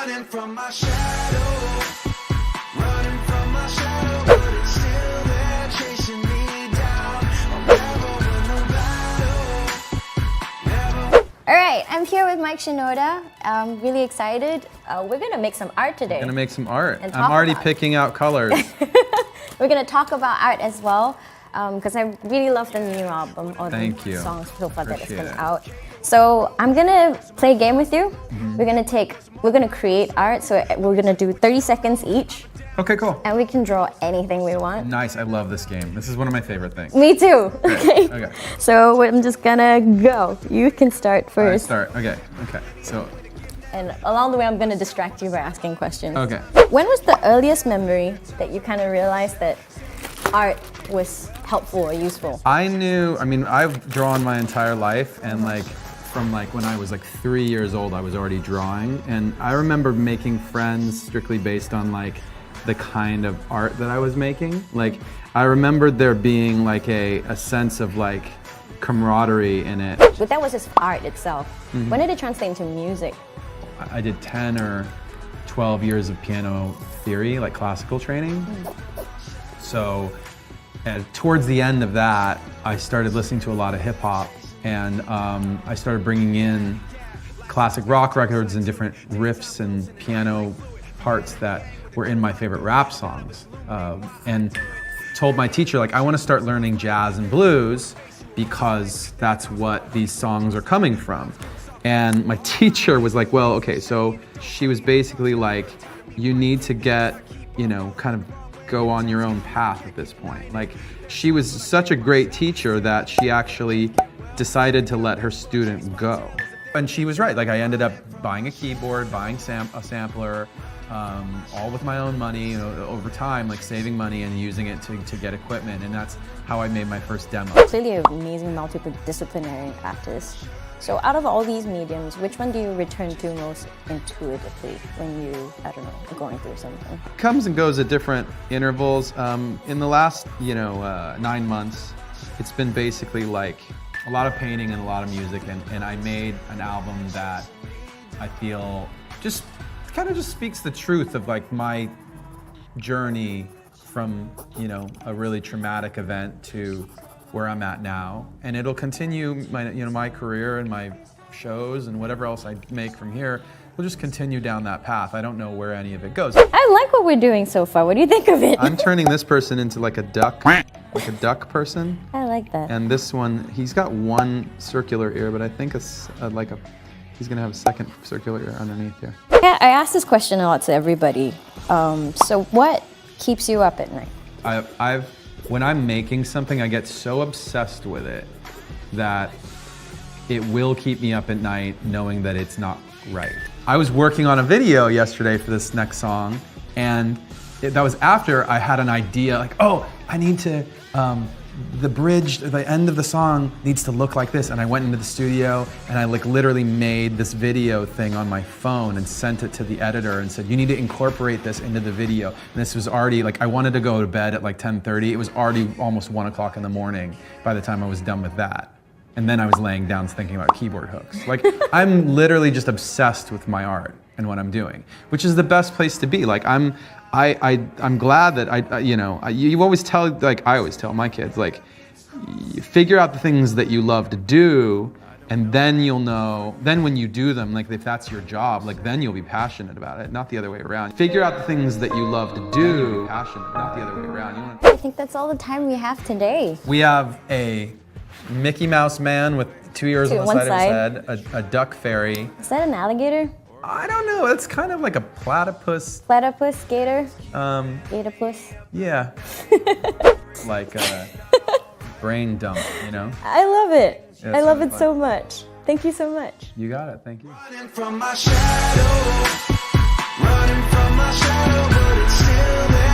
running from my shadow, running from my shadow, but it's still there chasing me down. I'll never win the battle. All right, I'm here with Mike Shinoda. I'm really excited. We're gonna make some art today. We're gonna make some art. And I'm already talk about picking out colors. We're gonna talk about art as well, because I really love the new album or Thank the you. songs so far that has been Appreciate it. out. So I'm gonna play a game with you. We're gonna create art. So we're gonna do 30 seconds each, Okay, cool. and we can draw anything we want. Nice, I love this game. This is one of my favorite things. Me too. Okay. Okay. So I'm just gonna go. You can start I first. start, okay. So, And along the way, I'm gonna distract you by asking questions. okay. When was the earliest memory that you kind of realized that art was helpful or useful? I've drawn my entire life, and from when I was 3 years old, I was already drawing. And I remember making friends strictly based on the kind of art that I was making. I remembered there being a sense of camaraderie in it. But that was just art itself. When did it translate into music? I did 10 or 12 years of piano theory, classical training. So towards the end of that, I started listening to a lot of hip hop, and I started bringing in classic rock records and different riffs and piano parts that were in my favorite rap songs. And told my teacher, I want to start learning jazz and blues because that's what these songs are coming from. And my teacher was like, well, okay, so she was basically you need to get, kind of go on your own path at this point. She was such a great teacher that she actually decided to let her student go. And she was right. I ended up buying a keyboard, buying a sampler, all with my own money, over time, saving money and using it to get equipment. And that's how I made my first demo. Clearly an amazing multidisciplinary artist. So out of all these mediums, which one do you return to most intuitively when you, are going through something? Comes and goes at different intervals. In the last, 9 months, it's been basically a lot of painting and a lot of music, and I made an album that I feel just speaks the truth of my journey from, a really traumatic event to where I'm at now, and it'll continue my career and my shows and whatever else I make from here. We'll just continue down that path. I don't know where any of it goes. I like what we're doing so far. What do you think of it? I'm turning this person into a duck, a duck person. I like that. And this one, he's got one circular ear, but I think he's gonna have a second circular ear underneath here. Yeah, I ask this question a lot to everybody. So what keeps you up at night? When I'm making something, I get so obsessed with it that it will keep me up at night knowing that it's not right. I was working on a video yesterday for this next song, and that was after I had an idea, I need to, the bridge, the end of the song needs to look like this. And I went into the studio and I literally made this video thing on my phone and sent it to the editor and said, you need to incorporate this into the video. And this was already I wanted to go to bed at 10:30. It was already almost 1 o'clock in the morning by the time I was done with that. And then I was laying down thinking about keyboard hooks. I'm literally just obsessed with my art and what I'm doing, which is the best place to be. I'm glad that you always tell, I always tell my kids, figure out the things that you love to do, and then you'll know, then when you do them, if that's your job, then you'll be passionate about it, not the other way around. Figure out the things that you love to do, passionate, not the other way around. I think that's all the time we have today. We have a Mickey Mouse man with 2 ears on the side of his head, a duck fairy. Is that an alligator? I don't know, it's kind of like a platypus. Platypus, gator? Gatorpus? Yeah. A brain dump, I love it. Yeah, I love really it so much. Thank you so much. You got it, thank you. Running from my shadow, running from my shadow, but it's still there.